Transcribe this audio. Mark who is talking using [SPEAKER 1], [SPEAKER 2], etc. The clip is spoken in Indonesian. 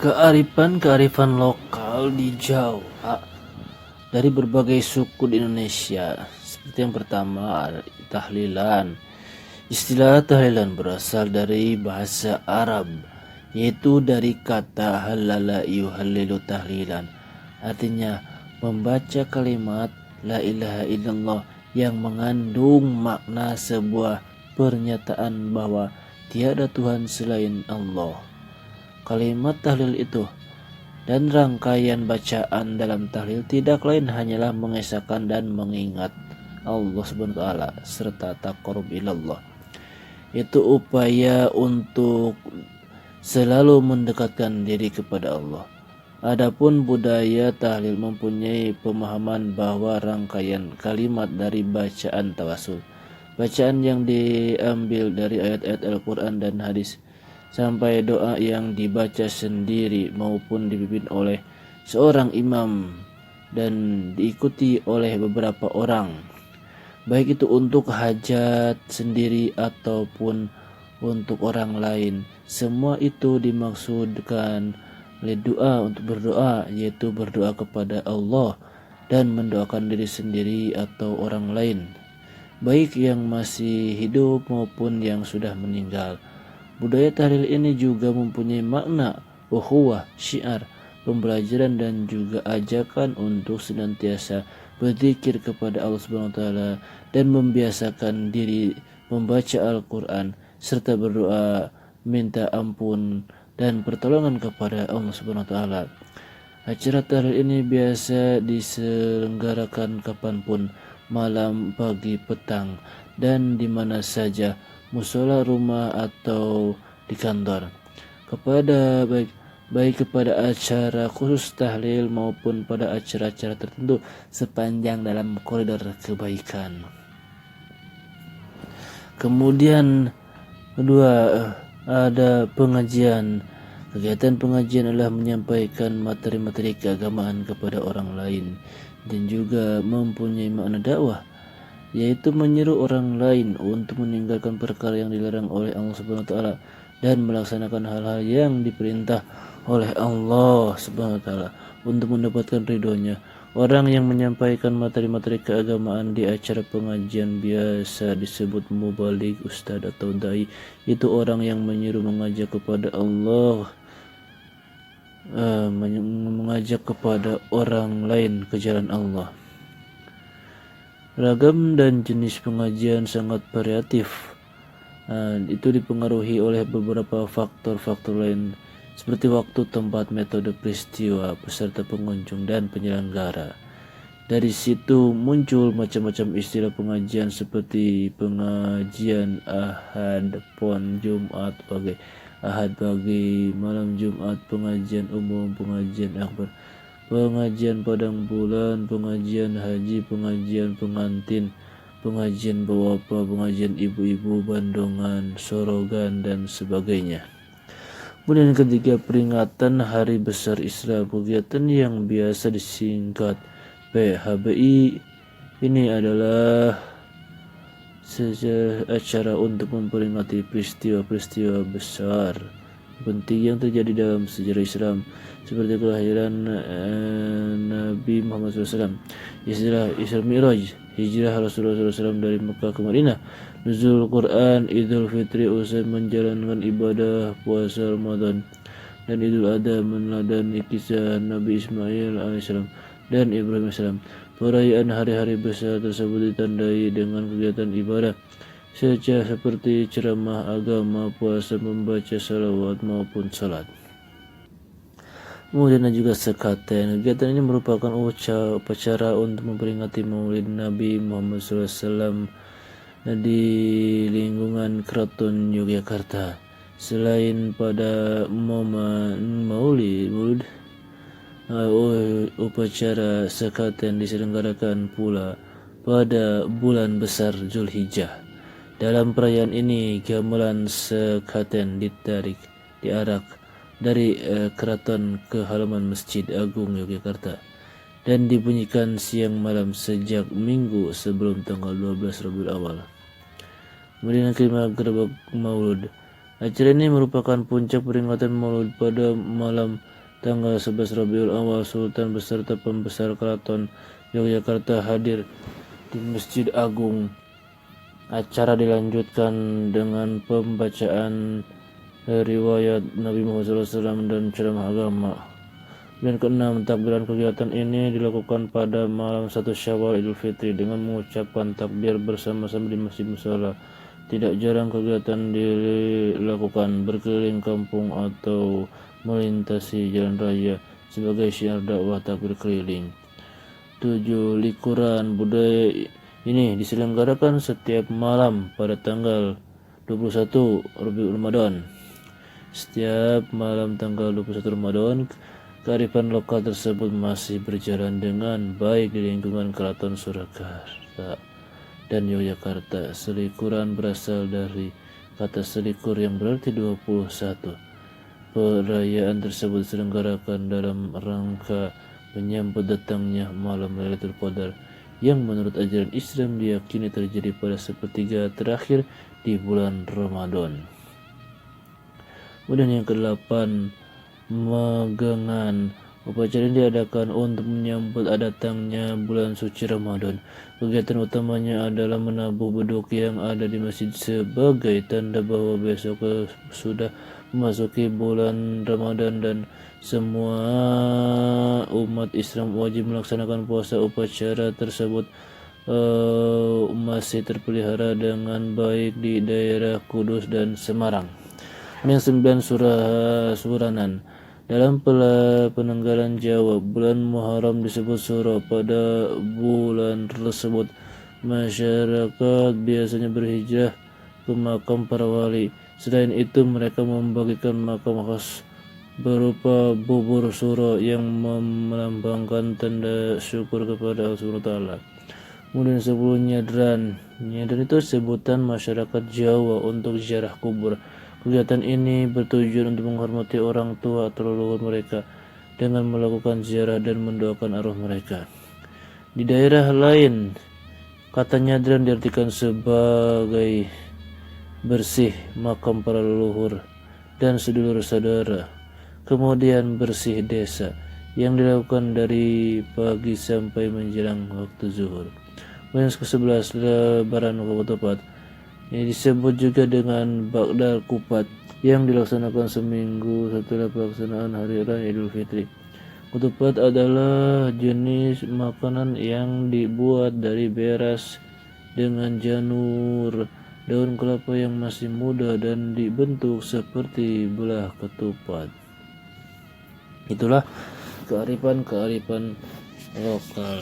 [SPEAKER 1] Kearifan lokal di Jawa dari berbagai suku di Indonesia. Seperti yang pertama, ada tahlilan. Istilah tahlilan berasal dari bahasa Arab, yaitu dari kata halala yuhallilu tahlilan. Artinya membaca kalimat la ilaha illallah yang mengandung makna sebuah pernyataan bahwa tiada Tuhan selain Allah. Kalimat tahlil itu dan rangkaian bacaan dalam tahlil tidak lain hanyalah mengesahkan dan mengingat Allah Subhanahu wa taala serta taqarrub ilallah. Itu upaya untuk selalu mendekatkan diri kepada Allah. Adapun budaya tahlil mempunyai pemahaman bahwa rangkaian kalimat dari bacaan tawasul, bacaan yang diambil dari ayat-ayat Al-Quran dan hadis, sampai doa yang dibaca sendiri maupun dipimpin oleh seorang imam dan diikuti oleh beberapa orang, baik itu untuk hajat sendiri ataupun untuk orang lain. Semua itu dimaksudkan oleh doa untuk berdoa, yaitu berdoa kepada Allah dan mendoakan diri sendiri atau orang lain, baik yang masih hidup maupun yang sudah meninggal. Budaya tahlil ini juga mempunyai makna ukhuwah, syiar, pembelajaran dan juga ajakan untuk senantiasa berzikir kepada Allah Subhanahu wa taala dan membiasakan diri membaca Al-Qur'an serta berdoa minta ampun dan pertolongan kepada Allah Subhanahu wa taala. Acara tahlil ini biasa diselenggarakan kapanpun, malam, pagi, petang, dan di mana saja, musola, rumah, atau di kantor. Baik kepada acara khusus tahlil maupun pada acara-acara tertentu sepanjang dalam koridor kebaikan. Kemudian kedua, ada pengajian. Kegiatan pengajian adalah menyampaikan materi-materi keagamaan kepada orang lain dan juga mempunyai makna dakwah, yaitu menyeru orang lain untuk meninggalkan perkara yang dilarang oleh Allah Subhanahu wa taala dan melaksanakan hal-hal yang diperintah oleh Allah Subhanahu wa taala untuk mendapatkan ridhonya. Orang yang menyampaikan materi-materi keagamaan di acara pengajian biasa disebut mubalik, ustadz atau dai. Itu orang yang menyeru mengajak kepada Allah, mengajak kepada orang lain ke jalan Allah. Ragam dan jenis pengajian sangat variatif. Itu dipengaruhi oleh beberapa faktor-faktor lain seperti waktu, tempat, metode, peristiwa, peserta, pengunjung, dan penyelenggara. Dari situ muncul macam-macam istilah pengajian seperti pengajian Ahad, Pon, Jumat, pagi, Ahad pagi, malam Jumat, pengajian umum, pengajian akbar, pengajian padang bulan, pengajian haji, pengajian pengantin, pengajian bawapa, pengajian ibu-ibu, bandongan, sorogan, dan sebagainya. Kemudian ketiga, peringatan Hari Besar Islam. Kegiatan yang biasa disingkat PHBI ini adalah acara untuk memperingati peristiwa-peristiwa besar penting yang terjadi dalam sejarah Islam, seperti kelahiran Nabi Muhammad SAW, istilah Isra Mi'raj, hijrah Rasulullah SAW dari Mekah ke Madinah, nuzul Quran, Idul Fitri usai menjalankan ibadah puasa Ramadan, dan Idul Adha meneladani kisah Nabi Ismail AS dan Ibrahim AS. Perayaan hari-hari besar tersebut ditandai dengan kegiatan ibadah seperti ceramah agama, puasa, membaca salawat maupun salat. Kemudian ada juga sekaten. Kegiatan ini merupakan upacara untuk memperingati Maulid Nabi Muhammad SAW di lingkungan Keraton Yogyakarta. Selain pada momen Maulid, upacara sekaten diselenggarakan pula pada bulan besar Zulhijjah. Dalam perayaan ini, gamelan sekaten diarak dari keraton ke halaman Masjid Agung Yogyakarta dan dibunyikan siang malam sejak minggu sebelum tanggal 12 Rabiul Awal. Kemudian kelima, gerbek maulud. Acara ini merupakan puncak peringatan Maulid pada malam tanggal 11 Rabiul Awal. Sultan beserta pembesar keraton Yogyakarta hadir di Masjid Agung. Acara dilanjutkan dengan pembacaan riwayat Nabi Muhammad SAW dan ceramah agama. Dan keenam, takbiran kegiatan ini dilakukan pada malam 1 Syawal Idul Fitri dengan mengucapkan takbir bersama-sama di masjid musala. Tidak jarang kegiatan dilakukan berkeliling kampung atau melintasi jalan raya sebagai syiar dakwah takbir keliling. 7. Likuran budaya ini diselenggarakan setiap malam pada tanggal 21 Rabiul Ramadan. Setiap malam tanggal 21 Ramadan, kearifan lokal tersebut masih berjalan dengan baik di lingkungan Keraton Surakarta dan Yogyakarta. Selikuran berasal dari kata selikur yang berarti 21. Perayaan tersebut diselenggarakan dalam rangka menyambut datangnya malam Lailatul Qadar yang menurut ajaran Islam diyakini terjadi pada sepertiga terakhir di bulan Ramadan. Kemudian yang ke-8, Magangan. Upacara ini diadakan untuk menyambut datangnya bulan suci Ramadan. Kegiatan utamanya adalah menabuh beduk yang ada di masjid sebagai tanda bahwa besok sudah memasuki bulan Ramadan dan semua umat Islam wajib melaksanakan puasa. Upacara tersebut masih terpelihara dengan baik di daerah Kudus dan Semarang. Yang 9, Suranan. Dalam penanggalan Jawa, bulan Muharram disebut Suro. Pada bulan tersebut, masyarakat biasanya berhijrah ke makam para wali. Selain itu, mereka membagikan makam khas berupa bubur suro yang melambangkan tanda syukur kepada Allah SWT. Kemudian 10, Nyadran. Nyadran itu sebutan masyarakat Jawa untuk ziarah kubur. Kegiatan ini bertujuan untuk menghormati orang tua atau leluhur mereka dengan melakukan ziarah dan mendoakan arwah mereka. Di daerah lain, kata nyadran diartikan sebagai bersih makam para leluhur dan sedulur saudara. Kemudian bersih desa yang dilakukan dari pagi sampai menjelang waktu zuhur. Kemudian ke-11, Lebaran Ketupat. Ini disebut juga dengan Bakdar Kupat yang dilaksanakan seminggu setelah pelaksanaan Hari Raya Idul Fitri. Ketupat adalah jenis makanan yang dibuat dari beras dengan janur, daun kelapa yang masih muda dan dibentuk seperti belah ketupat. Itulah kearifan lokal.